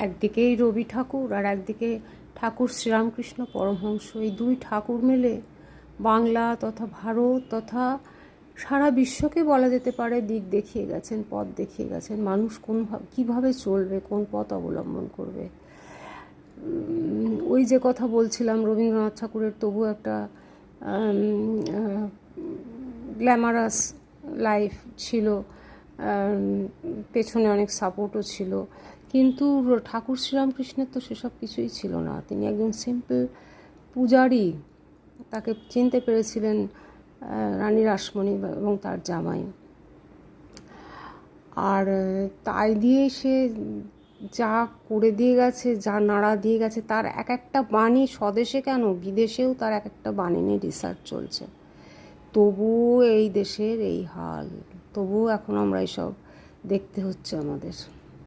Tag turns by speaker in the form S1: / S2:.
S1: একদিকেই রবি ঠাকুর আর একদিকে ঠাকুর শ্রীরামকৃষ্ণ পরমহংস, এই দুই ঠাকুর মিলে বাংলা তথা ভারত তথা সারা বিশ্বকে বলা যেতে পারে দিক দেখিয়ে গেছেন, পথ দেখিয়ে গেছেন। মানুষ কীভাবে চলবে, কোন পথ অবলম্বন করবে। ওই যে কথা বলছিলাম, রবীন্দ্রনাথ ঠাকুরের তবু একটা গ্ল্যামারাস লাইফ ছিল, পেছনে অনেক সাপোর্টও ছিল, কিন্তু ঠাকুর শ্রীরামকৃষ্ণের তো সেসব কিছুই ছিল না। তিনি একজন সিম্পল পূজারী, তাকে চিনতে পেরেছিলেন রানী রাসমণি এবং তার জামাই। আর তাই দিয়ে সে যা করে দিয়ে গেছে, যা নাড়া দিয়ে গেছে, তার এক একটা বাণী স্বদেশে কেন বিদেশেও তার এক একটা বাণী নিয়ে রিসার্চ চলছে। তবুও এই দেশের এই হাল, তবুও এখন আমরা এইসব দেখতে হচ্ছে আমাদের।